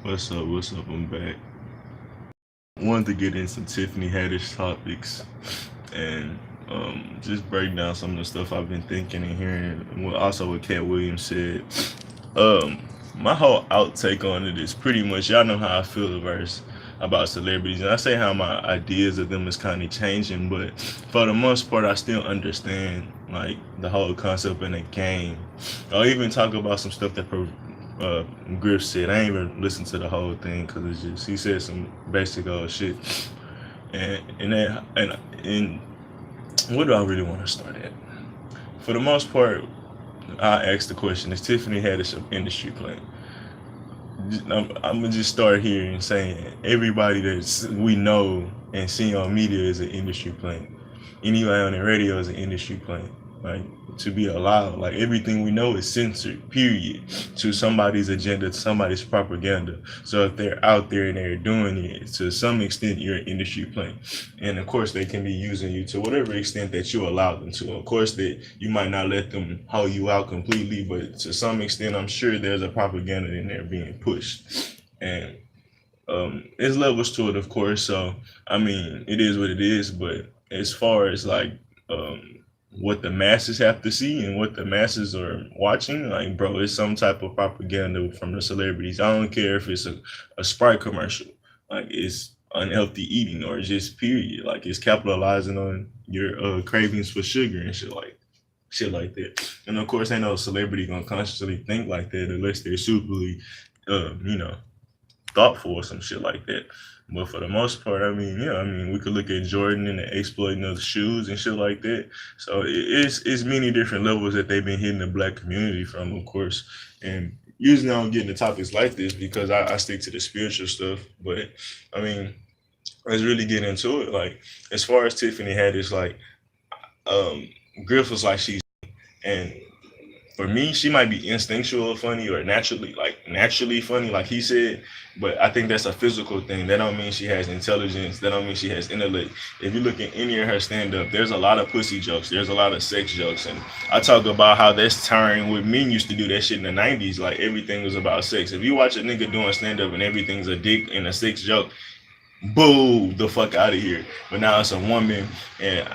What's up? What's up? I'm back. Wanted to get in some Tiffany Haddish topics and just break down some of the stuff I've been thinking and hearing. And also what Cat Williams said. Um, my whole outtake on it is pretty much y'all know how I feel about celebrities, and I say how my ideas of them is kind of changing, but for the most part, I still understand like the whole concept in the game. I'll even talk about some stuff that uh, Griff said. I ain't even listened to the whole thing because it's just he said some basic old shit, and what do I really want to start at? For the most part, I asked the question: is Tiffany Haddish an industry plant? I'm gonna just start here and saying everybody that we know and see on media is an industry plant. Anybody on the radio is an industry plant. Like to be allowed, like everything we know is censored. Period. To somebody's agenda, to somebody's propaganda. So if they're out there and they're doing it, to some extent, you're an industry plant. And of course, they can be using you to whatever extent that you allow them to. Of course, that you might not let them hold you out completely, but to some extent, I'm sure there's a propaganda in there being pushed. And there's levels to it, of course. So I mean, it is what it is. But as far as like what the masses have to see and what the masses are watching, like bro, it's some type of propaganda from the celebrities. I don't care if it's a Sprite commercial, like it's unhealthy eating or it's just period. Like it's capitalizing on your cravings for sugar and shit like that. And of course, ain't no celebrity gonna consciously think like that unless they're superly, you know, thoughtful or some shit like that. But for the most part, I mean, yeah, I mean, we could look at Jordan and the exploiting of the shoes and shit like that. So it's many different levels that they've been hitting the black community from, of course. And usually I don't get into topics like this because I stick to the spiritual stuff. But I mean, let's really get into it. Like as far as Tiffany had this, like um, Griff was like she's and for me, she might be instinctual funny or naturally funny, like he said. But I think that's a physical thing. That don't mean she has intelligence. That don't mean she has intellect. If you look at any of her stand up, there's a lot of pussy jokes. There's a lot of sex jokes, and I talk about how that's tiring. With men used to do that shit in the '90s. Like everything was about sex. If you watch a nigga doing stand up and everything's a dick and a sex joke, boo the fuck out of here. But now it's a woman, and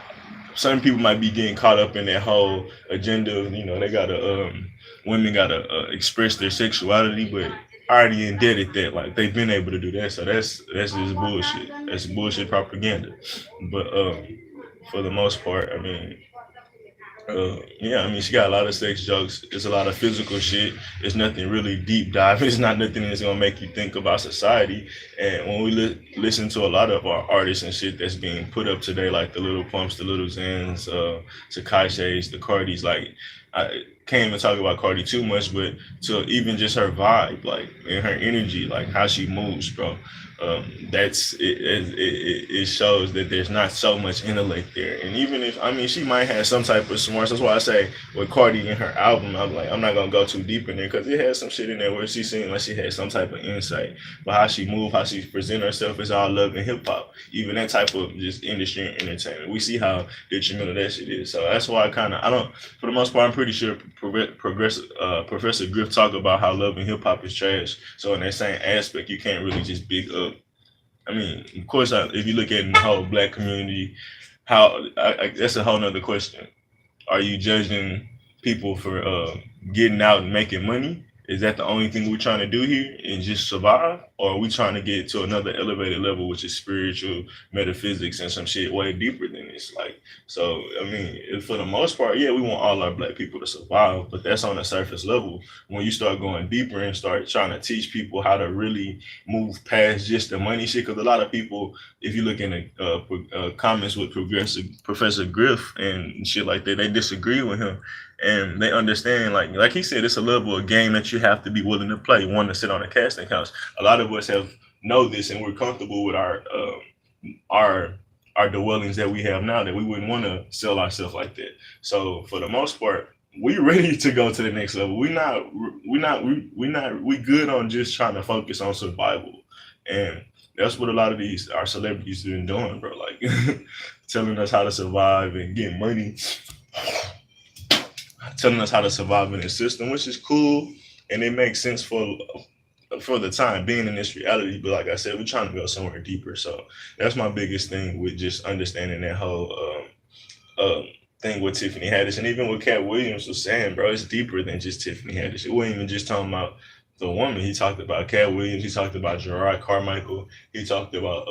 some people might be getting caught up in that whole agenda of, they gotta women gotta express their sexuality, but already indebted that like they've been able to do that. So that's just bullshit. That's bullshit propaganda. But for the most part, I mean, yeah, I mean, she got a lot of sex jokes. It's a lot of physical shit. It's nothing really deep dive. It's not nothing that's gonna make you think about society. And when we listen to a lot of our artists and shit that's being put up today, like the Little Pumps, the Little Zans, Takashi's, the Cardis, like I can't even talk about Cardi too much, but to even just her vibe, like and her energy, like how she moves, bro. It shows that there's not so much intellect there. And even if I mean she might have some type of smarts, that's why I say with Cardi in her album, I'm like I'm not gonna go too deep in there because it has some shit in there where she seemed like she had some type of insight. But how she move, how she present herself is all love and hip hop. Even that type of just industry and entertainment, we see how detrimental that shit is. So that's why I don't. For the most part, I'm pretty sure Professor Griff talk about how love and hip hop is trash. So in that same aspect, you can't really just big up. I mean, of course, if you look at the whole black community, that's a whole nother question. Are you judging people for getting out and making money? Is that the only thing we're trying to do here and just survive? Or are we trying to get to another elevated level, which is spiritual metaphysics and some shit way deeper than this? Like, so, I mean, for the most part, yeah, we want all our black people to survive, but that's on the surface level. When you start going deeper and start trying to teach people how to really move past just the money shit, because a lot of people, if you look in the comments with progressive Professor Griff and shit like that, they disagree with him and they understand like he said, it's a level of game that you have to be willing to play, one to sit on a casting couch. A lot of us have know this and we're comfortable with our our dwellings that we have now that we wouldn't want to sell ourselves like that. So for the most part, we ready to go to the next level. We good on just trying to focus on survival. And that's what a lot of these our celebrities have been doing, bro. Like telling us how to survive and get money, telling us how to survive in the system, which is cool and it makes sense for for the time being in this reality. But like I said, we're trying to go somewhere deeper. So that's my biggest thing with just understanding that whole um, thing with Tiffany Haddish, and even what Cat Williams was saying, bro, it's deeper than just Tiffany Haddish. It wasn't even just talking about the woman. He talked about Cat Williams. He talked about Gerard Carmichael. He talked about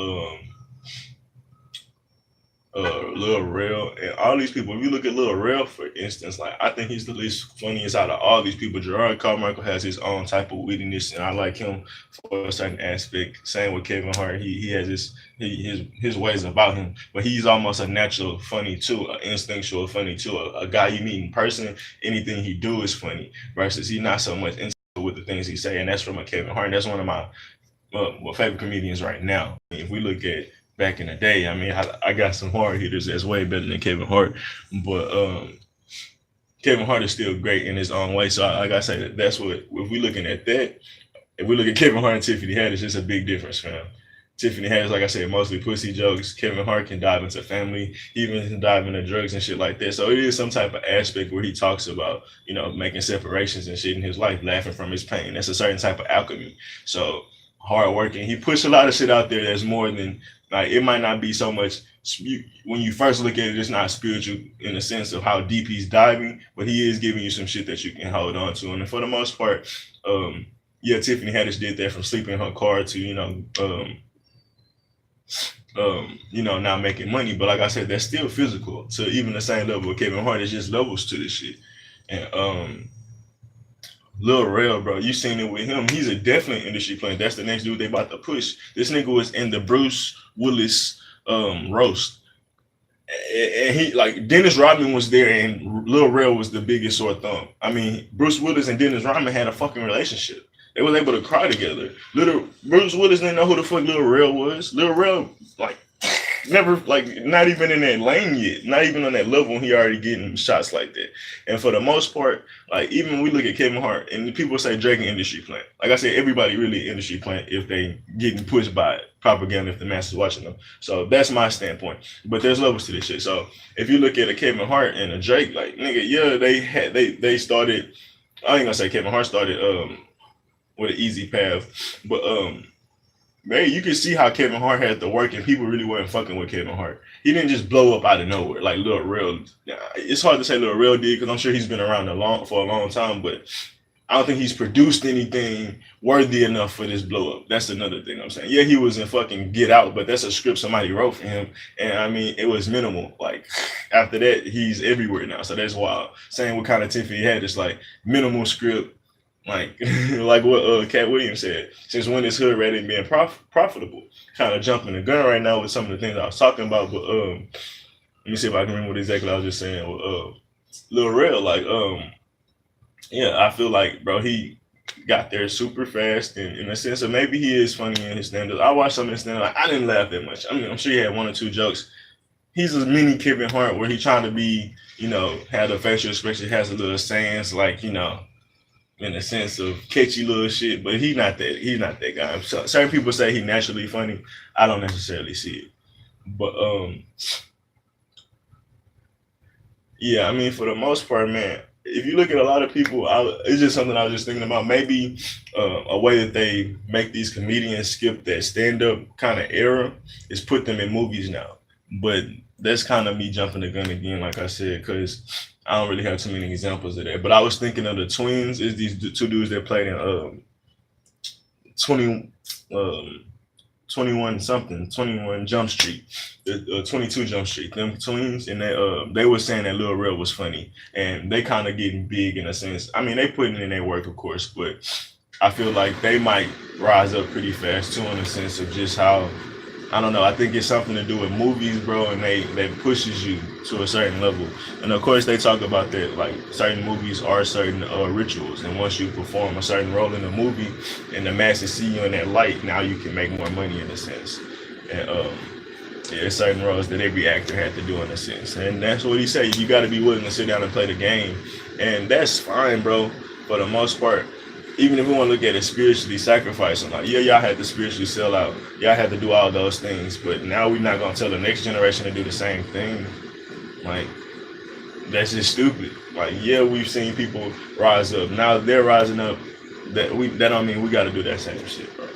Lil Rel, and all these people. If you look at Lil Rel, for instance, like I think he's the least funniest out of all these people. Gerard Carmichael has his own type of wittiness, and I like him for a certain aspect. Same with Kevin Hart, he has his ways about him, but he's almost a natural funny too, an instinctual funny too. A guy you meet in person, anything he do is funny. Versus he's not so much into with the things he say, and that's from a Kevin Hart. And that's one of my favorite comedians right now. If we look at back in the day, I mean, I got some hard hitters that's way better than Kevin Hart, but Kevin Hart is still great in his own way. So, like I say, that's what, if we looking at that, if we look at Kevin Hart and Tiffany Haddish, it's a big difference, fam. Tiffany Haddish, like I said, mostly pussy jokes. Kevin Hart can dive into family, even can dive into drugs and shit like that. So it is some type of aspect where he talks about, making separations and shit in his life, laughing from his pain. That's a certain type of alchemy. So hard working. He pushed a lot of shit out there that's more than, like, it might not be so much, when you first look at it, it's not spiritual in the sense of how deep he's diving, but he is giving you some shit that you can hold on to. And for the most part, Tiffany Haddish did that, from sleeping in her car to, not making money. But like I said, that's still physical. So even the same level with Kevin Hart, it's just levels to this shit. And Lil Rel, bro, you seen it with him. He's a definitely industry plant. That's the next dude they about to push. This nigga was in the Bruce Willis roast. And he, like, Dennis Rodman was there, and Lil Rel was the biggest sore thumb. I mean, Bruce Willis and Dennis Rodman had a fucking relationship. They was able to cry together. Bruce Willis didn't know who the fuck Lil Rel was. Lil Rel, like, never, like, not even in that lane yet. Not even on that level when he already getting shots like that. And for the most part, like, even when we look at Kevin Hart, and people say Drake an industry plant. Like I said, everybody really industry plant if they getting pushed by propaganda, if the masses watching them. So that's my standpoint. But there's levels to this shit. So if you look at a Kevin Hart and a Drake, like, nigga, yeah, they started, I ain't gonna say Kevin Hart started with an easy path, but man, you can see how Kevin Hart had to work, and people really weren't fucking with Kevin Hart. He didn't just blow up out of nowhere like Lil Rel. It's hard to say Lil Rel did, because I'm sure he's been around for a long time, but I don't think he's produced anything worthy enough for this blow up. That's another thing I'm saying. Yeah, he was in fucking Get Out, but that's a script somebody wrote for him, and I mean, it was minimal. Like, after that, he's everywhere now, so that's wild. Same with kind of Tiffany had, it's like minimal script. Like, like what Cat Williams said, since when is hood ready and being profitable? Kind of jumping the gun right now with some of the things I was talking about, but let me see if I can remember what exactly I was just saying. Lil Rel, like, I feel like, bro, he got there super fast, and in the sense of maybe he is funny in his stand-ups. I watched some of his stand-ups, like, I didn't laugh that much. I mean, I'm sure he had one or two jokes. He's a mini Kevin Hart where he's trying to be, have the facial expression, has a little sayings, like, in the sense of catchy little shit, but he's not that guy. So certain people say he naturally funny. I don't necessarily see it. But I mean, for the most part, man, if you look at a lot of people, it's just something I was just thinking about. Maybe a way that they make these comedians skip that stand-up kind of era is put them in movies now. But that's kind of me jumping the gun again, like I said, because I don't really have too many examples of that. But I was thinking of the twins. Is these two dudes that played in 21 Jump Street, 22 Jump Street, them twins, and they were saying that Lil Rel was funny, and they kind of getting big in a sense. I mean, they putting in their work, of course, but I feel like they might rise up pretty fast too, in the sense of just how, I don't know, I think it's something to do with movies, bro, and that pushes you to a certain level. And of course they talk about that, like, certain movies are certain rituals, and once you perform a certain role in a movie and the masses see you in that light, now you can make more money in a sense. And certain roles that every actor had to do in a sense. And that's what he said, you got to be willing to sit down and play the game. And that's fine, bro, for the most part. Even if we want to look at it spiritually sacrificing, like, yeah, y'all had to spiritually sell out. Y'all had to do all those things. But now we're not going to tell the next generation to do the same thing. Like, that's just stupid. Like, yeah, we've seen people rise up. Now they're rising up that don't mean we got to do that same shit, bro.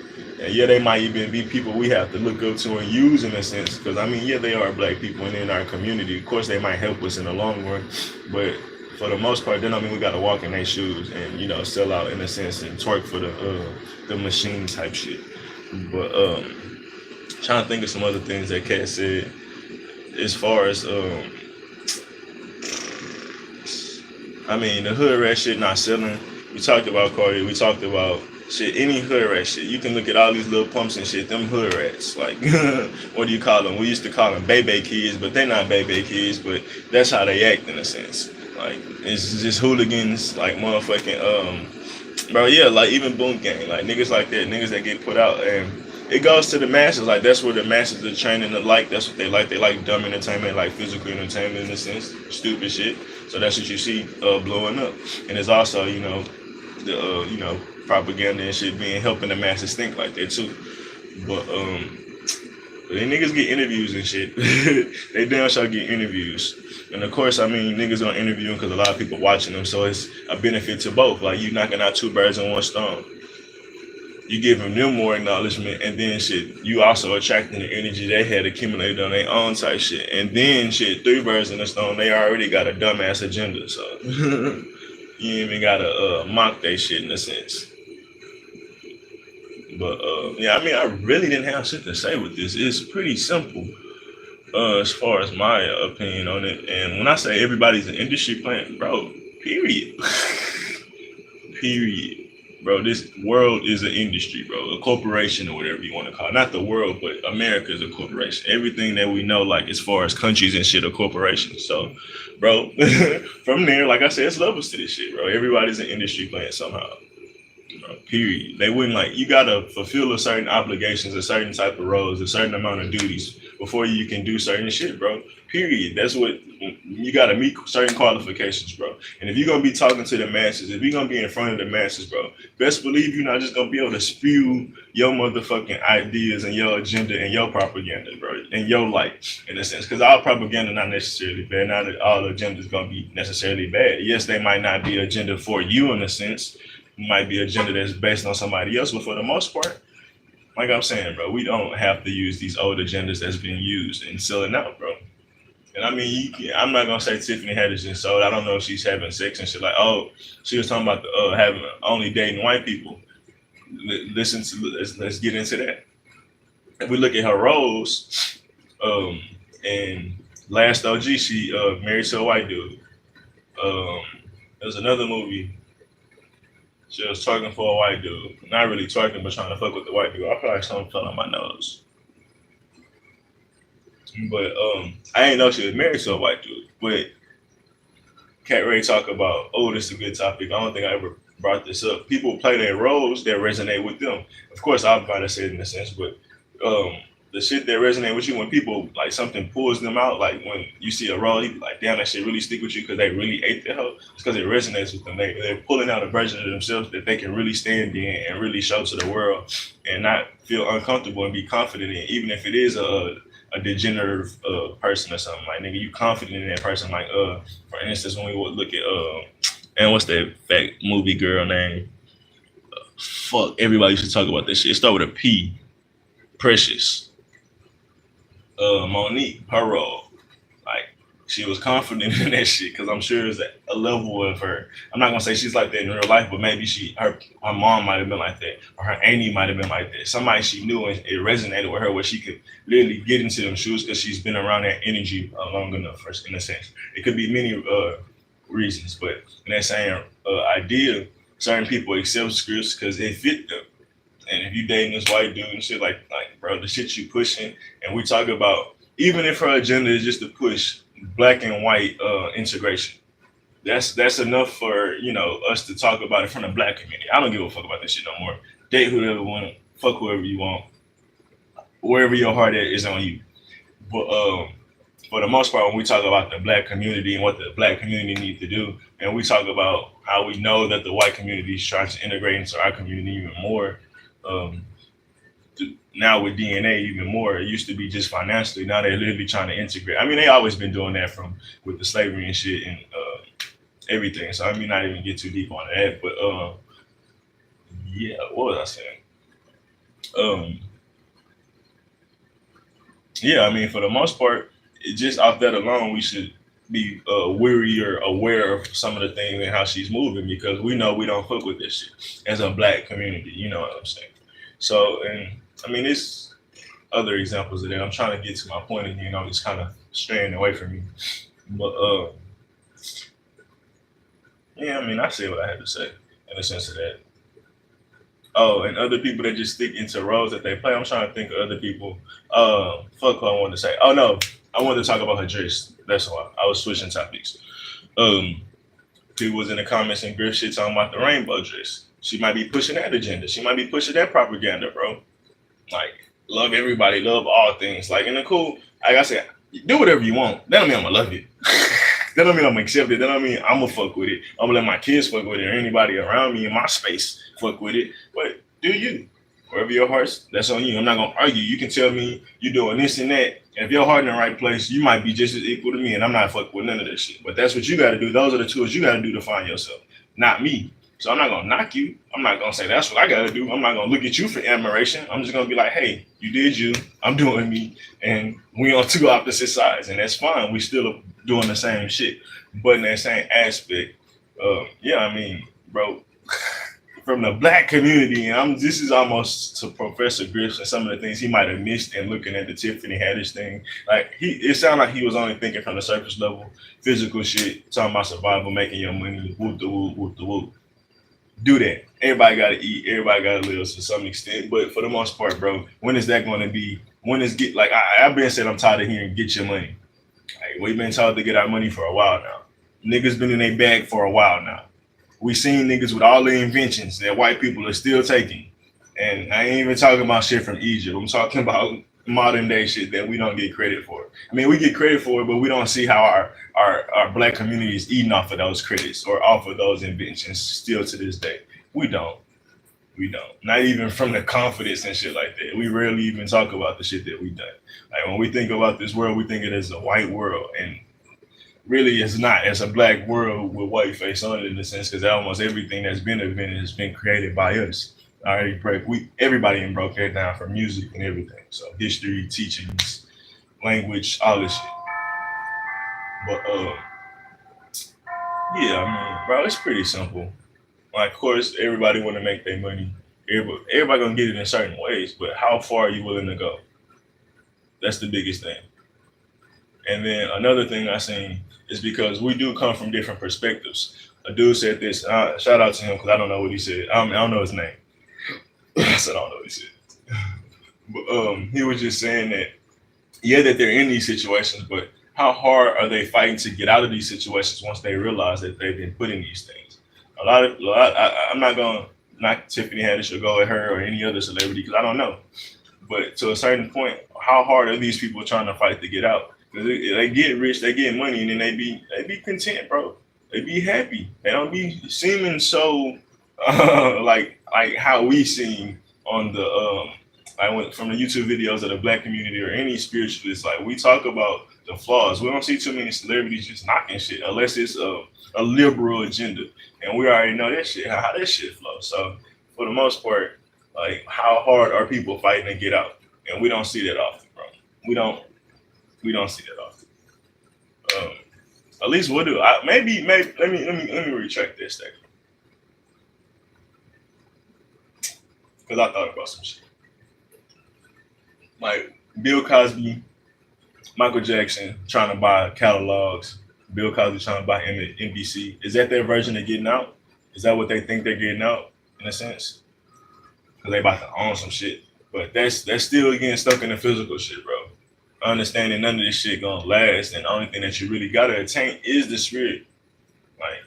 And yeah, they might even be people we have to look up to and use in a sense, because I mean, yeah, they are black people and in our community. Of course, they might help us in the long run, but for the most part, that don't mean we got to walk in their shoes and sell out in a sense and twerk for the machine type shit. But trying to think of some other things that Katt said as far as I mean, the hood rat shit not selling. We talked about Cardi. We talked about shit, any hood rat shit. You can look at all these little pumps and shit. Them hood rats, like, what do you call them? We used to call them baby kids, but they're not baby kids. But that's how they act in a sense. Like, it's just hooligans, like motherfucking bro. Yeah, like even boom gang, like niggas like that, niggas that get put out, and it goes to the masses. Like that's where the masses are training to like. That's what they like. They like dumb entertainment, like physical entertainment in a sense, stupid shit. So that's what you see blowing up. And it's also, the propaganda and shit being helping the masses think like that too. But they niggas get interviews and shit. They damn sure get interviews. And of course, I mean, niggas gonna interview them because a lot of people watching them. So it's a benefit to both. Like you knocking out two birds in one stone. You giving them more acknowledgement, and then shit, you also attracting the energy they had accumulated on their own type shit. And then shit, three birds in the stone, they already got a dumbass agenda, so you ain't even gotta mock they shit in a sense. But yeah, I mean, I really didn't have shit to say with this. It's pretty simple as far as my opinion on it. And when I say everybody's an industry plant, bro, period. Period. Bro, this world is an industry, bro. A corporation or whatever you want to call it. Not the world, but America is a corporation. Everything that we know, like as far as countries and shit, are corporations. So, bro, from there, like I said, it's levels to this shit, bro. Everybody's an industry plant somehow. Bro, period. They wouldn't you gotta fulfill a certain obligations, a certain type of roles, a certain amount of duties before you can do certain shit, bro. Period. That's what you gotta meet certain qualifications, bro. And if you're gonna be talking to the masses, if you're gonna be in front of the masses, bro, best believe you're not just gonna be able to spew your motherfucking ideas and your agenda and your propaganda, bro, and your life in a sense. Because all propaganda not necessarily bad. Not that all agenda is gonna be necessarily bad. Yes, they might not be agenda for you in a sense. It might be agenda that's based on somebody else, but for the most part, like I'm saying, bro, we don't have to use these old agendas that's being used and selling out, bro. And I mean, I'm not gonna say Tiffany Haddish and sold. I don't know if she's having sex and shit. Like, oh, she was talking about the having only dating white people. Listen to let's get into that. If we look at her roles, and last OG, she married to a white dude. There's another movie. She was twerking for a white dude. Not really twerking, but trying to fuck with the white dude. I feel like something fell on my nose. But I didn't know she was married to a white dude. But Katt Ray talk about, oh, this is a good topic. I don't think I ever brought this up. People play their roles that resonate with them. Of course, I'm about to say it in a sense, but the shit that resonate with you when people, like something pulls them out, like when you see a role, you be like, damn, that shit really stick with you because they really ate the hoe. It's because it resonates with them. They're pulling out a version of themselves that they can really stand in and really show to the world and not feel uncomfortable and be confident in, even if it is a degenerative person or something. Like, nigga, you confident in that person. Like, for instance, when we would look at, and what's that fat movie girl name? Fuck, everybody used to talk about this shit. It started with a P. Precious. Monique, her role. Like, she was confident in that shit because I'm sure it's a level of her. I'm not gonna say she's like that in real life, but maybe her mom might have been like that, or her auntie might have been like that. Somebody she knew and it resonated with her where she could literally get into them shoes because she's been around that energy long enough, in a sense. It could be many reasons, but in that same idea, certain people accept scripts because they fit them. And if you dating this white dude and shit, like bro, the shit you pushing, and we talk about, even if her agenda is just to push black and white integration, that's enough for us to talk about it from the black community. I don't give a fuck about this shit no more. Date whoever you want, fuck whoever you want, wherever your heart is on you. But for the most part, when we talk about the black community and what the black community needs to do, and we talk about how we know that the white community is trying to integrate into our community even more. Now with DNA even more, it used to be just financially. Now they're literally trying to integrate. I mean, they always been doing that with the slavery and shit and everything. So I mean, not even get too deep on that, but Yeah, what was I saying? Um, yeah, I mean, for the most part, just off that alone, we should be weary or aware of some of the things and how she's moving because we know we don't fuck with this shit as a black community. You know what I'm saying? So, and I mean, it's other examples of that. I'm trying to get to my point, and it's kind of straying away from me. But yeah, I mean, I say what I had to say in the sense of that. Oh, and other people that just stick into roles that they play. I'm trying to think of other people. Fuck what I wanted to say. Oh no, I wanted to talk about her dress. That's why I was switching topics. Um, People was in the comments and Griff shit talking about the rainbow dress. She might be pushing that agenda. She might be pushing that propaganda, bro. Like, love everybody, love all things. Like, in the cool, like I said, do whatever you want. That don't mean I'm gonna love it. That don't mean I'm gonna accept it. That don't mean I'm gonna fuck with it. I'm gonna let my kids fuck with it or anybody around me in my space fuck with it. But do you? Wherever your heart's, that's on you. I'm not gonna argue. You can tell me you're doing this and that. And if your heart in the right place, you might be just as equal to me, and I'm not fucking with none of this shit. But that's what you gotta do. Those are the tools you gotta do to find yourself, not me. So I'm not gonna knock you. I'm not gonna say that's what I gotta do. I'm not gonna look at you for admiration. I'm just gonna be like, hey, you did you. I'm doing me, and we on two opposite sides, and that's fine. We still doing the same shit, but in that same aspect, yeah, I mean, bro, from the black community, and this is almost to Professor Griff and some of the things he might have missed in looking at the Tiffany Haddish thing. Like it sounded like he was only thinking from the surface level, physical shit, talking about survival, making your money, whoop the whoop, whoop the whoop. Do that. Everybody got to eat. Everybody got to live to some extent. But for the most part, bro, when is that going to be? When is get like I've been said I'm tired of hearing get your money. Like, we've been told to get our money for a while now. Niggas been in their bag for a while now. We seen niggas with all the inventions that white people are still taking. And I ain't even talking about shit from Egypt. I'm talking about modern day shit that we don't get credit for. I mean, we get credit for it, but we don't see how our black community is eating off of those credits or off of those inventions still to this day. We don't. We don't. Not even from the confidence and shit like that. We rarely even talk about the shit that we done. Like when we think about this world, we think it as a white world. And really it's not. It's a black world with white face on it in a sense, because almost everything that's been invented has been created by us. Already break we everybody in broke that down from music and everything. So history, teachings, language, all this shit. But yeah, I mean, bro, it's pretty simple. Like, of course, everybody want to make their money. Everybody gonna get it in certain ways, but how far are you willing to go? That's the biggest thing. And then another thing I seen is because we do come from different perspectives. A dude said this. Shout out to him because I don't know what he said. I don't know his name. I said I don't know what he said. But he was just saying that yeah, that they're in these situations, but how hard are they fighting to get out of these situations once they realize that they've been put in these things? I'm not gonna knock Tiffany Haddish or go at her or any other celebrity because I don't know. But to a certain point, how hard are these people trying to fight to get out? Because they get rich, they get money, and then they be content, bro. They be happy. They don't be seeming so like how we seem on the I went from the YouTube videos of the black community or any spiritualist. Like we talk about the flaws. We don't see too many celebrities just knocking shit unless it's a liberal agenda, and we already know that shit how that shit flows. So for the most part, like how hard are people fighting to get out? And we don't see that often, bro. We don't we don't see that often. Um, at least we'll do. Maybe let me retract this statement because I thought about some shit. Like Bill Cosby, Michael Jackson trying to buy catalogs. Bill Cosby trying to buy NBC. Is that their version of getting out? Is that what they think they're getting out in a sense? Because they about to own some shit. But that's still getting stuck in the physical shit, bro. Understanding none of this shit gonna last, and the only thing that you really gotta attain is the spirit. Like,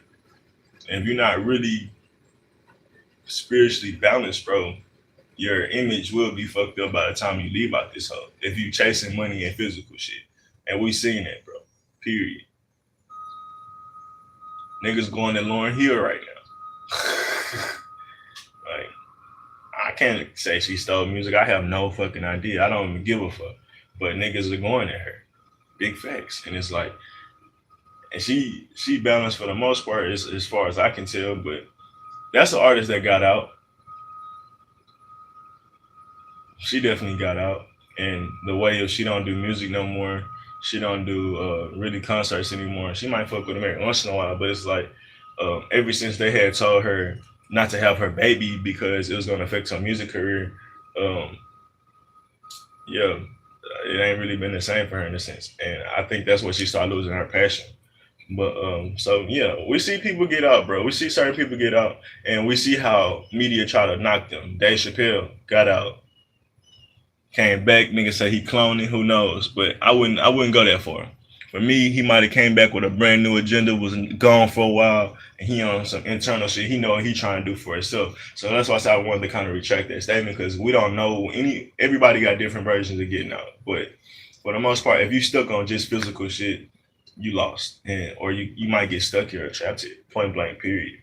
if you're not really spiritually balanced, bro, your image will be fucked up by the time you leave out this hole. If you chasing money and physical shit, and we seen that, bro. Period. Niggas going to Lauryn Hill right now. Like, I can't say she stole music. I have no fucking idea. I don't even give a fuck. But niggas are going at her. Big facts. And it's like, and she balanced for the most part as far as I can tell, but that's the artist that got out. she definitely got out. And the way of she don't do music no more. She don't do really concerts anymore. She might fuck with America once in a while, but it's like ever since they had told her not to have her baby because it was going to affect her music career, um, yeah, it ain't really been the same for her in a sense. And I think that's what she started losing her passion. But so yeah, we see people get out, bro. We see certain people get out, and we see how media try to knock them. Dave Chappelle got out, came back. Nigga say he cloning. Who knows? But I wouldn't go that far. For me, he might have came back with a brand new agenda. Was gone for a while, and he on some internal shit. He know what he trying to do for himself. So that's why I said I wanted to kind of retract that statement because we don't know any. Everybody got different versions of getting out, but for the most part, if you stuck on just physical shit, you lost, and or you might get stuck here or trapped here. Point blank. Period.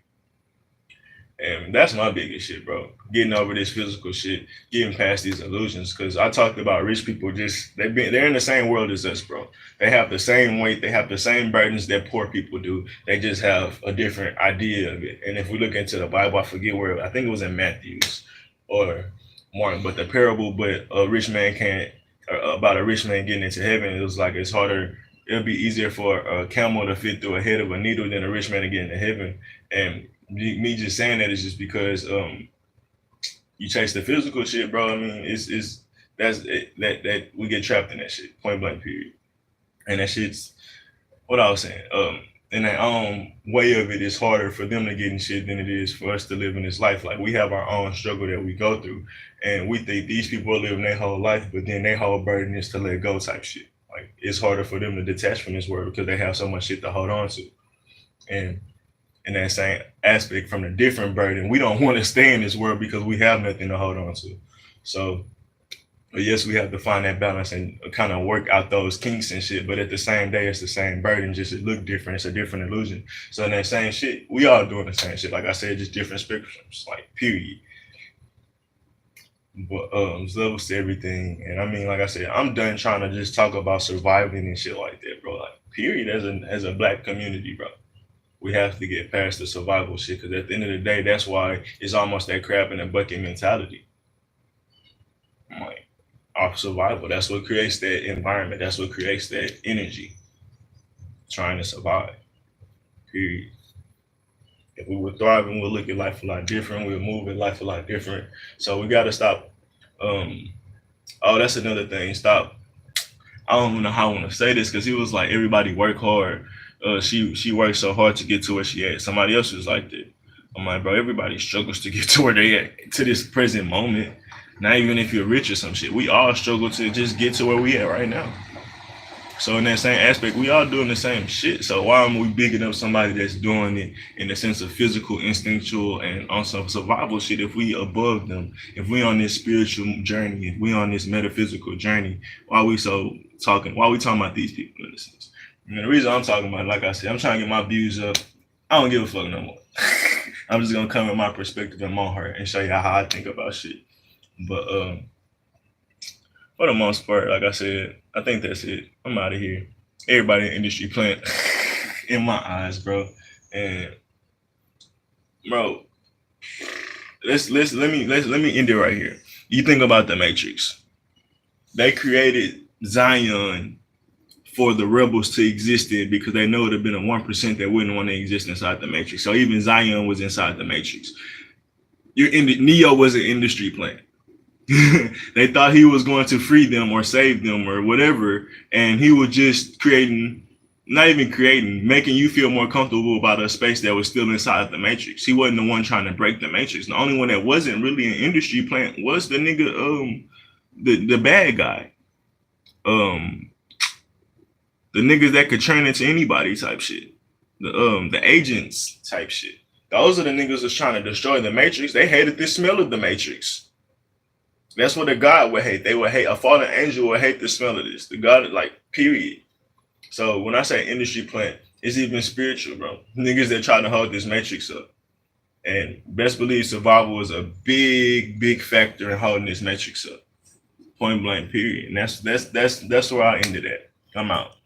And that's my biggest shit, bro. Getting over this physical shit, getting past these illusions. Cause I talked about rich people just they're in the same world as us, bro. They have the same weight, they have the same burdens that poor people do. They just have a different idea of it. And if we look into the Bible, I forget where I think it was in Matthew's or Mark, but the parable, but a rich man can't about a rich man getting into heaven. It was like it's harder. It'll be easier for a camel to fit through a head of a needle than a rich man to get into heaven. And me just saying that is just because you chase the physical shit, bro. I mean, it's that's it, that we get trapped in that shit, point blank, period. And that shit's what I was saying. In their own way of it, it's harder for them to get in shit than it is for us to live in this life. Like we have our own struggle that we go through, and we think these people are living their whole life, but then their whole burden is to let go type shit. Like it's harder for them to detach from this world because they have so much shit to hold on to. And in that same aspect from the different burden. We don't want to stay in this world because we have nothing to hold on to. So, but yes, we have to find that balance and kind of work out those kinks and shit. But at the same day, it's the same burden, just it look different. It's a different illusion. So in that same shit, we all doing the same shit. Like I said, just different spectrums, like period. But there's levels to everything. And I mean, like I said, I'm done trying to just talk about surviving and shit like that, bro. Like period, as a black community, bro. We have to get past the survival shit because at the end of the day, that's why it's almost that crab in a bucket mentality. Like our survival, that's what creates that environment. That's what creates that energy, trying to survive. Period. If we were thriving, we'll look at life a lot different. We'll move at life a lot different. So we got to stop. Um, oh, that's another thing. Stop. I don't even know how I want to say this because he was like, everybody work hard. She worked so hard to get to where she at. Somebody else was like that. I'm like, bro, everybody struggles to get to where they at to this present moment. Not even if you're rich or some shit. We all struggle to just get to where we at right now. So in that same aspect, we all doing the same shit. So why am we bigging up somebody that's doing it in the sense of physical, instinctual, and on some survival shit if we above them? If we on this spiritual journey, if we on this metaphysical journey, why we talking about these people in a sense? And the reason I'm talking about, like I said, I'm trying to get my views up. I don't give a fuck no more. I'm just gonna come with my perspective and my heart and show you how I think about shit. But for the most part, like I said, I think that's it. I'm out of here. Everybody in the industry playing in my eyes, bro. And bro, let me end it right here. You think about the Matrix. They created Zion for the rebels to exist in because they know it would have been a 1% that wouldn't want to exist inside the Matrix. So even Zion was inside the Matrix. Neo was an industry plant. They thought he was going to free them or save them or whatever, and he was just not even creating, making you feel more comfortable about a space that was still inside the Matrix. He wasn't the one trying to break the Matrix. The only one that wasn't really an industry plant was the nigga, the bad guy, the niggas that could turn into anybody type shit, the agents type shit. Those are the niggas that's trying to destroy the Matrix. They hated the smell of the Matrix. That's what a God would hate. They would hate, a fallen angel would hate the smell of this. The God, like, period. So when I say industry plant, it's even spiritual, bro. Niggas that try to hold this matrix up. And best believe survival is a big, big factor in holding this matrix up. Point blank, period. And that's where I ended at. I'm out.